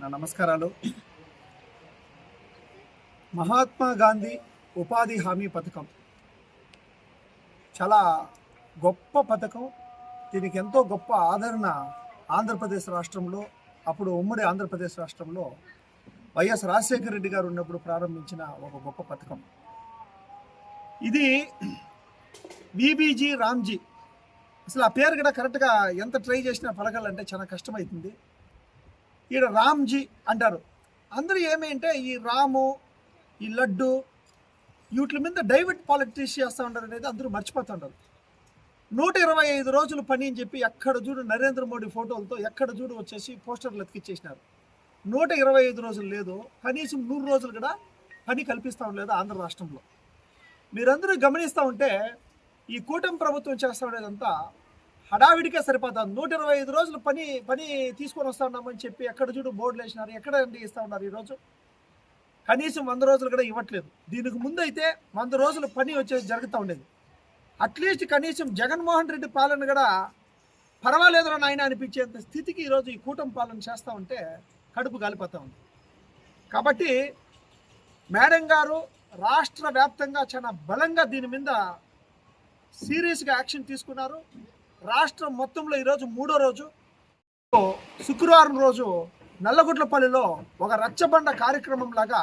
నా నమస్కారాలు. మహాత్మా గాంధీ ఉపాధి హామీ పథకం చాలా గొప్ప పథకం. దీనికి ఎంతో గొప్ప ఆదరణ ఆంధ్రప్రదేశ్ రాష్ట్రంలో, అప్పుడు ఉమ్మడి ఆంధ్రప్రదేశ్ రాష్ట్రంలో వైఎస్ రాజశేఖర రెడ్డి గారు ఉన్నప్పుడు ప్రారంభించిన ఒక గొప్ప పథకం ఇది. విబిజీ రామ్జీ, అసలు ఆ పేరు కూడా కరెక్ట్గా ఎంత ట్రై చేసినా పలకాలంటే చాలా కష్టమవుతుంది. ఈడ రామ్జీ అంటారు. అందరూ ఏమంటే ఈ రాము, ఈ లడ్డు, వీటి మీద డైవర్ట్ పాలిటిక్స్ చేస్తూ ఉంటారు అనేది అందరూ మర్చిపోతుంటారు. 125 రోజులు పని అని చెప్పి ఎక్కడ చూడు నరేంద్ర మోడీ ఫోటోలతో ఎక్కడ చూడు వచ్చేసి పోస్టర్లు ఎత్తికిచ్చేసినారు. 125 రోజులు లేదు, కనీసం 100 రోజులు కూడా పని కల్పిస్తూ ఉండలేదు ఆంధ్ర రాష్ట్రంలో. మీరందరూ గమనిస్తూ ఉంటే ఈ కూటమి ప్రభుత్వం చేస్తూ ఉండేదంతా హడావిడికే సరిపోతుంది. 125 రోజులు పని తీసుకొని వస్తూ ఉన్నామని చెప్పి ఎక్కడ చూడు బోర్డులు వేసినారు. ఎక్కడ ఇస్తూ ఉన్నారు ఈరోజు? కనీసం 100 రోజులు కూడా ఇవ్వట్లేదు. దీనికి ముందు అయితే 100 రోజులు పని వచ్చేసి జరుగుతూ ఉండేది. అట్లీస్ట్ కనీసం జగన్మోహన్ రెడ్డి పాలన కూడా పర్వాలేదురా నాయన అనిపించేంత స్థితికి ఈరోజు ఈ కూటమి పాలన చేస్తూ ఉంటే కడుపు గాలిపోతూ ఉంది. కాబట్టి మేడం గారు రాష్ట్ర వ్యాప్తంగా చాలా బలంగా దీని మీద సీరియస్గా యాక్షన్ తీసుకున్నారు. రాష్ట్రం మొత్తంలో ఈరోజు 3వ రోజు, శుక్రవారం రోజు నల్లగుడ్లపల్లిలో ఒక రచ్చబండ కార్యక్రమం లాగా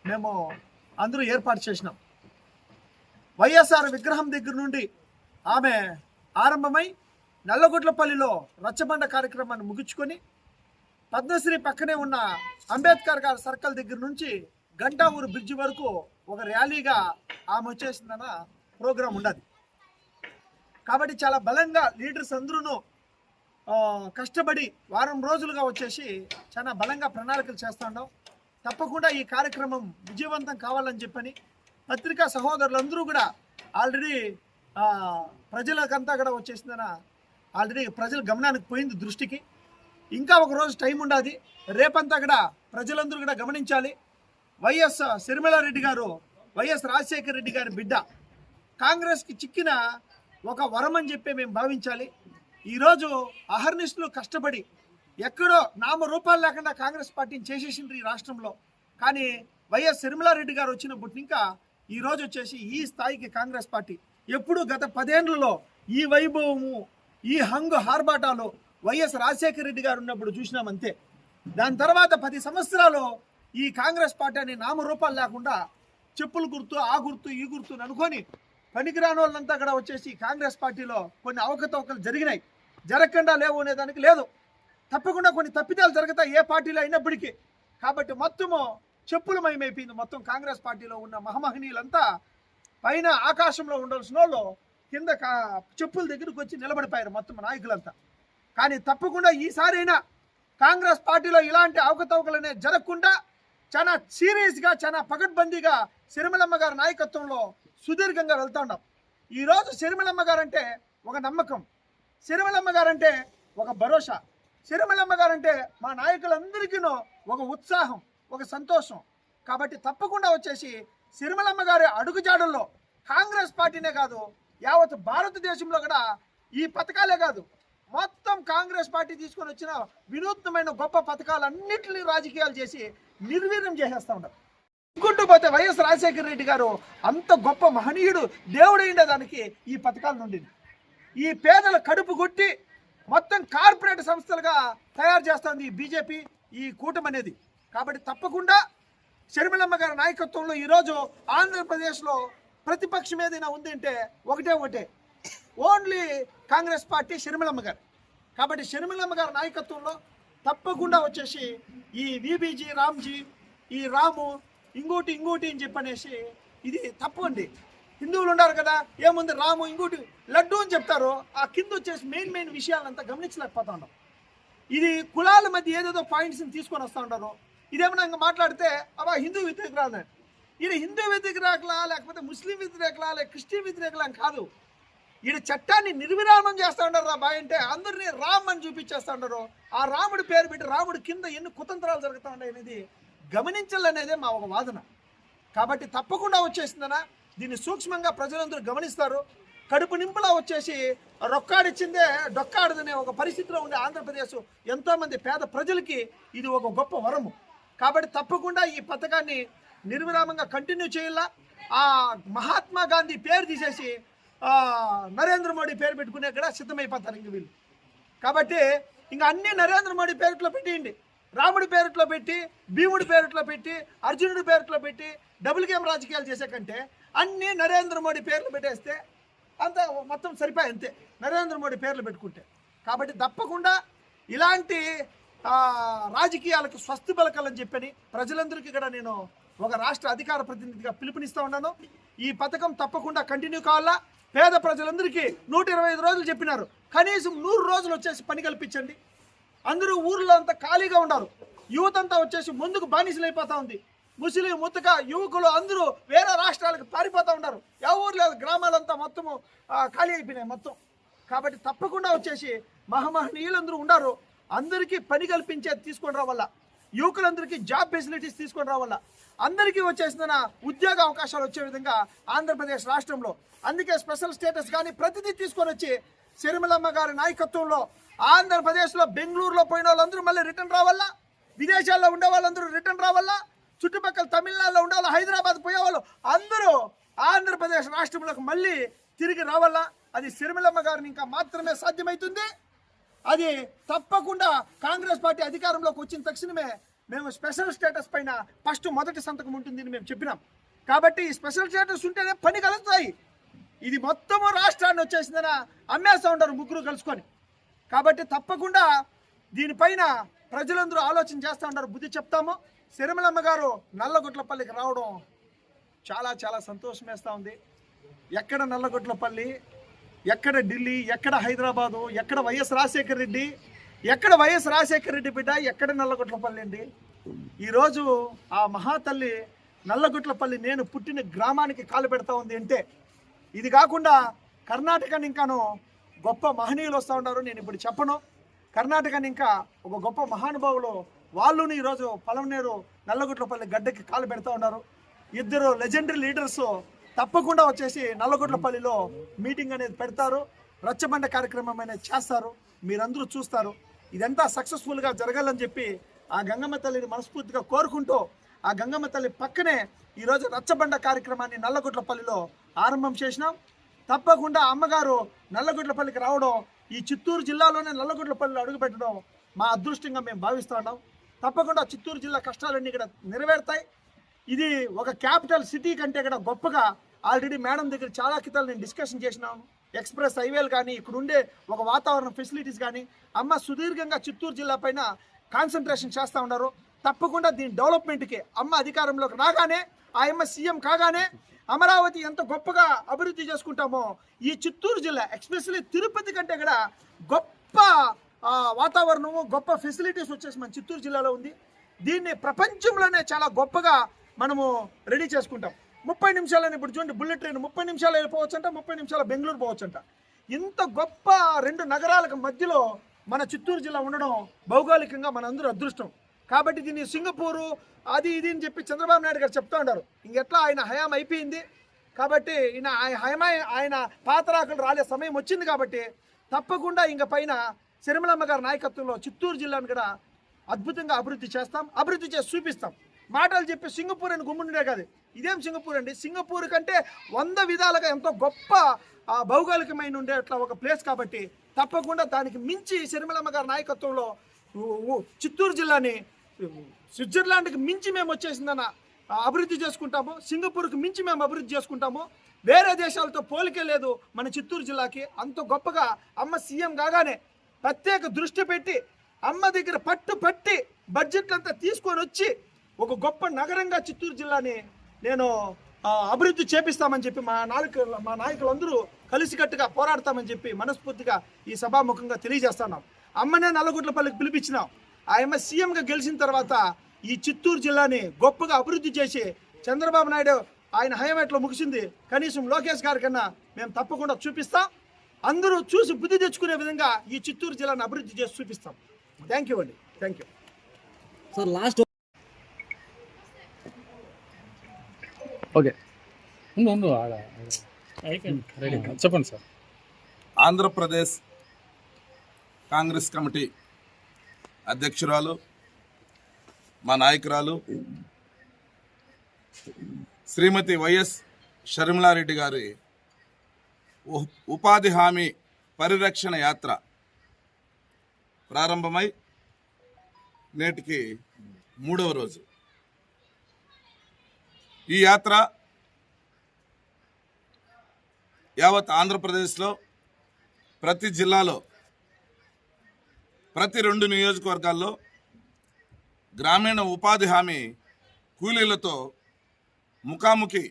మేము అందరూ ఏర్పాటు చేసినాం. వైఎస్ఆర్ విగ్రహం దగ్గర నుండి ఆమె ఆరంభమై నల్లగుడ్లపల్లిలో రచ్చబండ కార్యక్రమాన్ని ముగించుకొని పద్మశ్రీ పక్కనే ఉన్న అంబేద్కర్ గారి సర్కిల్ దగ్గర నుంచి గంటావూరు బ్రిడ్జి వరకు ఒక ర్యాలీగా ఆమె వచ్చేసిందన్న ప్రోగ్రాం ఉండదు. కాబట్టి చాలా బలంగా లీడర్స్ అందరూ కష్టపడి వారం రోజులుగా వచ్చేసి చాలా బలంగా ప్రణాళికలు చేస్తూ ఉన్నాం. తప్పకుండా ఈ కార్యక్రమం విజయవంతం కావాలని చెప్పని పత్రికా సహోదరులందరూ కూడా ఆల్రెడీ ప్రజలకంతా కూడా వచ్చేసిందన ఆల్రెడీ ప్రజల గమనానికి పోయింది దృష్టికి. ఇంకా ఒక రోజు టైం ఉండదు. రేపంతా కూడా ప్రజలందరూ కూడా గమనించాలి. వైఎస్ శర్మిలారెడ్డి గారు వైఎస్ రాజశేఖర రెడ్డి గారి బిడ్డ, కాంగ్రెస్కి చిక్కిన ఒక వరం అని చెప్పి మేము భావించాలి. ఈరోజు అహర్నిశలు కష్టపడి ఎక్కడో నామరూపాలు లేకుండా కాంగ్రెస్ పార్టీని చేసేసిండ్రు ఈ రాష్ట్రంలో. కానీ వైఎస్ శర్మిలారెడ్డి గారు వచ్చినప్పుడు ఇంకా ఈరోజు వచ్చేసి ఈ స్థాయికి కాంగ్రెస్ పార్టీ ఎప్పుడు గత 10 ఏళ్లలో ఈ వైభవము, ఈ హంగు హార్బాటాలు వైఎస్ రాజశేఖర రెడ్డి గారు ఉన్నప్పుడు చూసినామంతే. దాని తర్వాత 10 సంవత్సరాలు ఈ కాంగ్రెస్ పార్టీ అనే నామరూపాలు లేకుండా చెప్పులు గుర్తు, ఆ గుర్తు, ఈ గుర్తు అనుకొని పనికిరాని వాళ్ళంతా కూడా వచ్చేసి కాంగ్రెస్ పార్టీలో కొన్ని అవకతవకలు జరిగినాయి. జరగకుండా లేవు అనేదానికి లేదు. తప్పకుండా కొన్ని తప్పిదాలు జరుగుతాయి ఏ పార్టీలో అయినప్పటికీ. కాబట్టి మొత్తము చెప్పులు మయమైపోయింది. మొత్తం కాంగ్రెస్ పార్టీలో ఉన్న మహమహనీయులంతా పైన ఆకాశంలో ఉండాల్సిన వాళ్ళు కింద చెప్పుల దగ్గరకు వచ్చి నిలబడిపోయారు మొత్తం నాయకులంతా. కానీ తప్పకుండా ఈసారైనా కాంగ్రెస్ పార్టీలో ఇలాంటి అవకతవకలు అనేది జరగకుండా చాలా సీరియస్గా, చాలా పకడ్బందీగా శర్మిలమ్మ గారి నాయకత్వంలో సుదీర్ఘంగా వెళ్తా ఉన్నాం. ఈరోజు శర్మిలమ్మ గారంటే ఒక నమ్మకం, శర్మిలమ్మ గారంటే ఒక భరోసా, శర్మిలమ్మ గారంటే మా నాయకులందరికీ ఒక ఉత్సాహం, ఒక సంతోషం. కాబట్టి తప్పకుండా వచ్చేసి శర్మిలమ్మ గారి అడుగుజాడల్లో కాంగ్రెస్ పార్టీనే కాదు, యావత్ భారతదేశంలో కూడా ఈ పథకాలే కాదు, మొత్తం కాంగ్రెస్ పార్టీ తీసుకొని వచ్చిన వినూత్నమైన గొప్ప పథకాలన్నింటినీ రాజకీయాలు చేసి నిర్వీర్యం చేసేస్తూ ఉంటారు. అనుకుంటూ పోతే వైఎస్ రాజశేఖర రెడ్డి గారు అంత గొప్ప మహనీయుడు, దేవుడు ఉండేదానికి ఈ పథకాల నుండి ఈ పేదల కడుపు కొట్టి మొత్తం కార్పొరేట్ సంస్థలుగా తయారు చేస్తుంది ఈ బీజేపీ, ఈ కూటమి అనేది. కాబట్టి తప్పకుండా శర్మిలమ్మ గారి నాయకత్వంలో ఈరోజు ఆంధ్రప్రదేశ్లో ప్రతిపక్షం ఏదైనా ఉంది అంటే ఒకటే ఓన్లీ కాంగ్రెస్ పార్టీ, షర్మిలమ్మ గారు. కాబట్టి షర్మిలమ్మ గారి నాయకత్వంలో తప్పకుండా వచ్చేసి ఈ విబిజీ రామ్జీ, ఈ రాము, ఇంకోటి అని చెప్పనేసి ఇది తప్పు అండి. హిందువులు ఉన్నారు కదా, ఏముంది రాము, ఇంకోటి లడ్డు అని చెప్తారు. ఆ కింద వచ్చేసి మెయిన్ విషయాలంతా గమనించలేకపోతా ఉన్నాం. ఇది కులాల మధ్య ఏదేదో పాయింట్స్ని తీసుకొని వస్తూ ఉంటారు. ఇదేమన్నా ఇంకా మాట్లాడితే అబ్బా హిందూ వ్యతిరేకరాలని, ఇది హిందూ వ్యతిరేకలా లేకపోతే ముస్లిం వ్యతిరేకలా లేక క్రిస్టియన్ వ్యతిరేకలా కాదు. ఈడ చట్టాన్ని నిర్విరామం చేస్తూ ఉంటారు రా బాయ్ అంటే అందరినీ రామ్ అని చూపించేస్తూ ఉంటారు. ఆ రాముడి పేరు పెట్టి రాముడి కింద ఎన్ని కుతంత్రాలు జరుగుతూ ఉన్నాయి అనేది గమనించాలనేదే మా ఒక వాదన. కాబట్టి తప్పకుండా వచ్చేసిందనా దీన్ని సూక్ష్మంగా ప్రజలందరూ గమనిస్తారు. కడుపు నింపులా వచ్చేసి రొక్కాడిచ్చిందే డొక్కాడదనే ఒక పరిస్థితిలో ఉండే ఆంధ్రప్రదేశ్ ఎంతోమంది పేద ప్రజలకి ఇది ఒక గొప్ప వరము. కాబట్టి తప్పకుండా ఈ పథకాన్ని నిర్విరామంగా కంటిన్యూ చేయాల. ఆ మహాత్మా గాంధీ పేరు తీసేసి నరేంద్ర మోడీ పేరు పెట్టుకునే కూడా సిద్ధమైపోతారు ఇంక వీళ్ళు. కాబట్టి ఇంక అన్ని నరేంద్ర మోడీ పేరుట్లో పెట్టేయండి. రాముడి పేరుట్లో పెట్టి, భీముడి పేరుట్లో పెట్టి, అర్జునుడి పేరుట్లో పెట్టి డబుల్ గేమ్ రాజకీయాలు చేసే కంటే అన్ని నరేంద్ర మోడీ పేర్లు పెట్టేస్తే అంత మొత్తం సరిపోయి అంతే, నరేంద్ర మోడీ పేర్లు పెట్టుకుంటే. కాబట్టి తప్పకుండా ఇలాంటి రాజకీయాలకు స్వస్తి పలకాలని చెప్పని ప్రజలందరికీ కూడా నేను ఒక రాష్ట్ర అధికార ప్రతినిధిగా పిలుపునిస్తూ ఉన్నాను. ఈ పథకం తప్పకుండా కంటిన్యూ కావాలా. పేద ప్రజలందరికీ 125 రోజులు చెప్పినారు, కనీసం 100 రోజులు వచ్చేసి పని కల్పించండి. అందరూ ఊర్లో అంతా ఖాళీగా ఉన్నారు, యువత అంతా వచ్చేసి ముందుకు బానిసలైపోతా ఉంది. ముసలి ముతక యువకులు అందరూ వేరే రాష్ట్రాలకు పారిపోతూ ఉన్నారు. ఎవరు లేదు, గ్రామాలంతా మొత్తము ఖాళీ అయిపోయినాయి మొత్తం. కాబట్టి తప్పకుండా వచ్చేసి మహామహనీయులందరూ ఉన్నారు, అందరికీ పని కల్పించేది తీసుకొని రావాల, యువకులందరికీ జాబ్ ఫెసిలిటీస్ తీసుకొని రావాల, అందరికీ వచ్చేసిన ఉద్యోగ అవకాశాలు వచ్చే విధంగా ఆంధ్రప్రదేశ్ రాష్ట్రంలో. అందుకే స్పెషల్ స్టేటస్ కానీ ప్రతిదీ తీసుకొని వచ్చి సిరిమలమ్మ గారి నాయకత్వంలో ఆంధ్రప్రదేశ్లో బెంగళూరులో పోయిన వాళ్ళందరూ మళ్ళీ రిటర్న్ రావాలా, విదేశాల్లో ఉండే వాళ్ళందరూ రిటర్న్ రావాలా, చుట్టుపక్కల తమిళనాడులో ఉండే వాళ్ళు, హైదరాబాద్ పోయేవాళ్ళు అందరూ ఆంధ్రప్రదేశ్ రాష్ట్రంలోకి మళ్ళీ తిరిగి రావాలా. అది సిరిమలమ్మ గారిని ఇంకా మాత్రమే సాధ్యమవుతుంది. అది తప్పకుండా కాంగ్రెస్ పార్టీ అధికారంలోకి వచ్చిన తక్షణమే మేము స్పెషల్ స్టేటస్ పైన మొదటి సంతకం ఉంటుందని మేము చెప్పినాం. కాబట్టి ఈ స్పెషల్ స్టేటస్ ఉంటేనే పని కలుగుతాయి. ఇది మొత్తము రాష్ట్రాన్ని వచ్చేసిందని అమ్మేస్తూ ఉంటారు ముగ్గురు కలుసుకొని. కాబట్టి తప్పకుండా దీనిపైన ప్రజలందరూ ఆలోచన చేస్తూ ఉంటారు, బుద్ధి చెప్తాము. సిరిమలమ్మ గారు నల్లగొట్లపల్లికి రావడం చాలా చాలా సంతోషం వేస్తూ ఉంది. ఎక్కడ నల్లగొట్లపల్లి, ఎక్కడ ఢిల్లీ, ఎక్కడ హైదరాబాదు, ఎక్కడ వైఎస్ రాజశేఖర రెడ్డి, ఎక్కడ వైఎస్ రాజశేఖర రెడ్డి బిడ్డ, ఎక్కడ నల్లగొట్లపల్లి అండి. ఈరోజు ఆ మహాతల్లి నల్లగొట్లపల్లి నేను పుట్టిన గ్రామానికి కాలు పెడతా ఉంది అంటే, ఇది కాకుండా కర్ణాటకని ఇంకాను గొప్ప మహనీయులు వస్తూ ఉన్నారు. నేను ఇప్పుడు చెప్పను. కర్ణాటకని ఇంకా ఒక గొప్ప మహానుభావులు వాళ్ళుని ఈరోజు పలమనేరు నల్లగొట్లపల్లి గడ్డకి కాలు పెడతా ఉన్నారు. ఇద్దరు లెజెండరీ లీడర్స్ తప్పకుండా వచ్చేసి నల్లగొట్లపల్లిలో మీటింగ్ అనేది పెడతారు, రచ్చబండ కార్యక్రమం అనేది చేస్తారు, మీరందరూ చూస్తారు. ఇదంతా సక్సెస్ఫుల్గా జరగాలని చెప్పి ఆ గంగమ్మ తల్లిని మనస్ఫూర్తిగా కోరుకుంటూ, ఆ గంగమ్మ తల్లి పక్కనే ఈరోజు రచ్చబండ కార్యక్రమాన్ని నల్లగొట్లపల్లిలో ఆరంభం చేసినాం. తప్పకుండా అమ్మగారు నల్లగొట్లపల్లికి రావడం, ఈ చిత్తూరు జిల్లాలోనే నల్లగొట్లపల్లిలో అడుగుపెట్టడం మా అదృష్టంగా మేము భావిస్తున్నాం. తప్పకుండా చిత్తూరు జిల్లా కష్టాలన్నీ ఇక్కడ నెరవేరుతాయి. ఇది ఒక క్యాపిటల్ సిటీ కంటే కూడా గొప్పగా ఆల్రెడీ మేడం దగ్గర చాలా కితాలు నేను డిస్కషన్ చేసినాను. ఎక్స్ప్రెస్ హైవేలు కానీ, ఇక్కడ ఉండే ఒక వాతావరణ ఫెసిలిటీస్ కానీ, అమ్మ సుదీర్ఘంగా చిత్తూరు జిల్లా పైన కాన్సన్ట్రేషన్ చేస్తూ ఉన్నారు. తప్పకుండా దీని డెవలప్మెంట్కి అమ్మ అధికారంలోకి రాగానే, ఆ అమ్మ సీఎం కాగానే అమరావతి ఎంత గొప్పగా అభివృద్ధి చేసుకుంటామో, ఈ చిత్తూరు జిల్లా ఎస్పెషల్లీ తిరుపతి కంటే కూడా గొప్ప వాతావరణము, గొప్ప ఫెసిలిటీస్ వచ్చేసి మన చిత్తూరు జిల్లాలో ఉంది. దీన్ని ప్రపంచంలోనే చాలా గొప్పగా మనము రెడీ చేసుకుంటాం. 30 నిమిషాలని ఇప్పుడు చూడండి, బుల్లెట్ ట్రైన్ 30 నిమిషాలు వెళ్ళిపోవచ్చంట, 30 నిమిషాలు బెంగళూరు పోవచ్చంట. ఇంత గొప్ప 2 నగరాలకు మధ్యలో మన చిత్తూరు జిల్లా ఉండడం భౌగోళికంగా మనందరూ అదృష్టం. కాబట్టి దీన్ని సింగపూరు అది ఇది అని చెప్పి చంద్రబాబు నాయుడు గారు చెప్తూ ఉన్నారు. ఇంకెట్లా ఆయన హయాం అయిపోయింది కాబట్టి, ఆయన పాతరాకులు రాలే సమయం వచ్చింది. కాబట్టి తప్పకుండా ఇంక పైన సిరిమలమ్మ గారి నాయకత్వంలో చిత్తూరు జిల్లాను కూడా అద్భుతంగా అభివృద్ధి చేస్తాం, అభివృద్ధి చేసి చూపిస్తాం. మాటలు చెప్పి సింగపూర్ అని గుమ్ముండే కాదు, ఇదేం సింగపూర్ అండి. సింగపూర్ కంటే 100 విధాలుగా ఎంతో గొప్ప భౌగోళికమైన ఉండే అట్లా ఒక ప్లేస్. కాబట్టి తప్పకుండా దానికి మించి సిరిమలమ్మ గారి నాయకత్వంలో చిత్తూరు జిల్లాని స్విట్జర్లాండ్కి మించి మేము వచ్చేసిందన్న అభివృద్ధి చేసుకుంటాము, సింగపూర్కి మించి మేము అభివృద్ధి చేసుకుంటాము. వేరే దేశాలతో పోలికే లేదు మన చిత్తూరు జిల్లాకి. అంత గొప్పగా అమ్మ సీఎం కాగానే ప్రత్యేక దృష్టి పెట్టి అమ్మ దగ్గర పట్టి బడ్జెట్ అంతా తీసుకొని వచ్చి ఒక గొప్ప నగరంగా చిత్తూరు జిల్లాని నేను అభివృద్ధి చేపిస్తామని చెప్పి మా నాయకులందరూ కలిసికట్టుగా పోరాడతామని చెప్పి మనస్ఫూర్తిగా ఈ సభాముఖంగా తెలియజేస్తున్నాం. అమ్మనే నల్లగొట్లపల్లికి పిలిపించినాం. ఆయమ్మ సీఎంగా గెలిచిన తర్వాత ఈ చిత్తూరు జిల్లాని గొప్పగా అభివృద్ధి చేసి, చంద్రబాబు నాయుడు ఆయన హయాం ఎట్లా ముగిసింది, కనీసం లోకేష్ గారి కన్నా మేము తప్పకుండా చూపిస్తాం. అందరూ చూసి బుద్ధి తెచ్చుకునే విధంగా ఈ చిత్తూరు జిల్లాను అభివృద్ధి చేసి చూపిస్తాం. థ్యాంక్ యూ అండి, thank you sir. Last okay చెప్పండి సార్. ఆంధ్రప్రదేశ్ కాంగ్రెస్ కమిటీ అధ్యక్షురాలు, మా నాయకురాలు శ్రీమతి వైఎస్ షర్మిలారెడ్డి గారి ఉపాధి హామీ పరిరక్షణ యాత్ర ప్రారంభమై నేటికి 3వ రోజు. ఈ యాత్ర యావత్ ఆంధ్రప్రదేశ్లో ప్రతి జిల్లాలో ప్రతి 2 నియోజకవర్గాల్లో గ్రామీణ ఉపాధి హామీ కూలీలతో ముఖాముఖి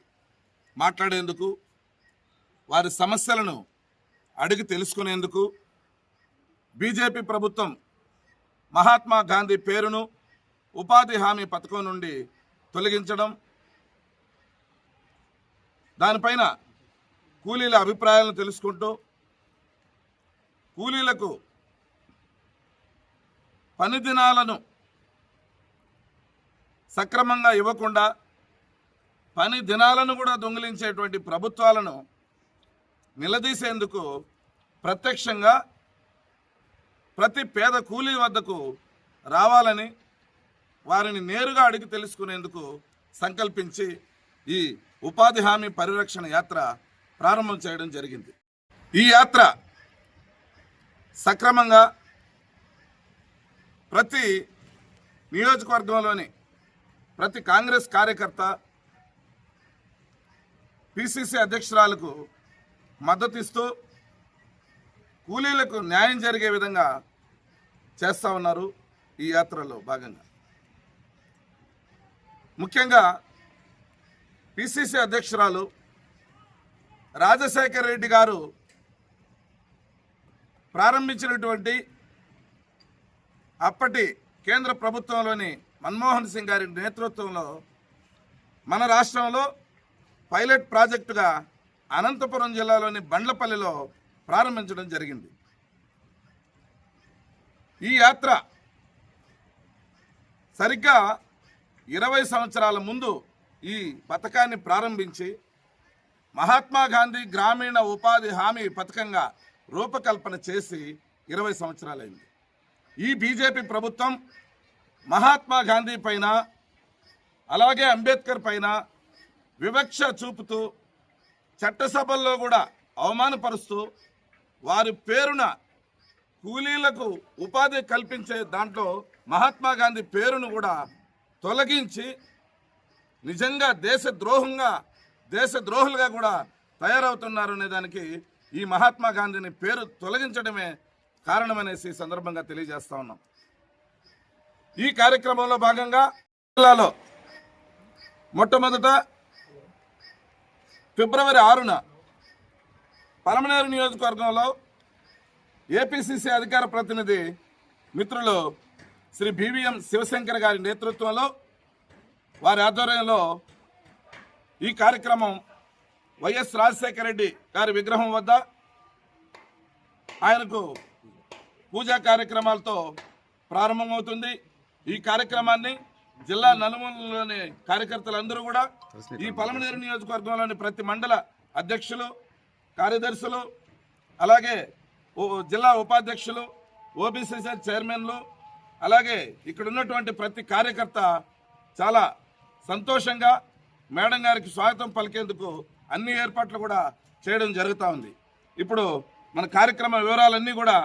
మాట్లాడేందుకు, వారి సమస్యలను అడిగి తెలుసుకునేందుకు బీజేపీ ప్రభుత్వం మహాత్మా గాంధీ పేరును ఉపాధి హామీ పథకం నుండి తొలగించడం, దానిపైన కూలీల అభిప్రాయాలను తెలుసుకుంటూ కూలీలకు పని దినాలను సక్రమంగా ఇవ్వకుండా పని దినాలను కూడా దొంగిలించేటువంటి ప్రభుత్వాలను నిలదీసేందుకు ప్రత్యక్షంగా ప్రతి పేద కూలీ వద్దకు రావాలని, వారిని నేరుగా అడిగి తెలుసుకునేందుకు సంకల్పించి ఈ ఉపాధి హామీ పరిరక్షణ యాత్ర ప్రారంభం చేయడం జరిగింది. ఈ యాత్ర సక్రమంగా ప్రతి నియోజకవర్గంలోని ప్రతి కాంగ్రెస్ కార్యకర్త, పిసిసి అధ్యక్షురాలకు మద్దతిస్తూ కూలీలకు న్యాయం జరిగే విధంగా చేస్తూ ఉన్నారు. ఈ యాత్రలో భాగంగా ముఖ్యంగా పిసిసి అధ్యక్షురాలు రాజశేఖర రెడ్డి గారు ప్రారంభించినటువంటి అప్పటి కేంద్ర ప్రభుత్వంలోని మన్మోహన్ సింగ్ గారి నేతృత్వంలో మన రాష్ట్రంలో పైలట్ ప్రాజెక్టుగా అనంతపురం జిల్లాలోని బండ్లపల్లిలో ప్రారంభించడం జరిగింది. ఈ యాత్ర సరిగ్గా 20 సంవత్సరాల ముందు ఈ పథకాన్ని ప్రారంభించి మహాత్మా గాంధీ గ్రామీణ ఉపాధి హామీ పథకంగా రూపకల్పన చేసి 20 సంవత్సరాలైంది. ఈ బీజేపీ ప్రభుత్వం మహాత్మా గాంధీ పైన, అలాగే అంబేద్కర్ పైన వివక్ష చూపుతూ చట్టసభల్లో కూడా అవమానపరుస్తూ వారి పేరున కూలీలకు ఉపాధి కల్పించే దాంట్లో మహాత్మా గాంధీ పేరును కూడా తొలగించి నిజంగా దేశద్రోహులుగా కూడా తయారవుతున్నారు అనే దానికి ఈ మహాత్మా గాంధీని పేరు తొలగించడమే కారణమనేసి సందర్భంగా తెలియజేస్తా ఉన్నాం. ఈ కార్యక్రమంలో భాగంగా జిల్లాలో మొట్టమొదట ఫిబ్రవరి 6న పలమనేరు నియోజకవర్గంలో ఏపీసీసీ అధికార ప్రతినిధి మిత్రులు శ్రీ బివిఎం శివశంకర్ గారి నేతృత్వంలో, వారి ఆధ్వర్యంలో ఈ కార్యక్రమం వైఎస్ రాజశేఖర రెడ్డి గారి విగ్రహం వద్ద ఆయనకు పూజా కార్యక్రమాలతో ప్రారంభమవుతుంది. ఈ కార్యక్రమాన్ని జిల్లా నలుమూలలోని కార్యకర్తలందరూ కూడా, ఈ పలమనేరు నియోజకవర్గంలోని ప్రతి మండల అధ్యక్షులు, కార్యదర్శులు, అలాగే జిల్లా ఉపాధ్యక్షులు, ఓబీసీ చైర్మన్లు, అలాగే ఇక్కడ ఉన్నటువంటి ప్రతి కార్యకర్త చాలా సంతోషంగా మేడం గారికి స్వాగతం పలికేందుకు అన్ని ఏర్పాట్లు కూడా చేయడం జరుగుతూ ఉంది. ఇప్పుడు మన కార్యక్రమ వివరాలన్నీ కూడా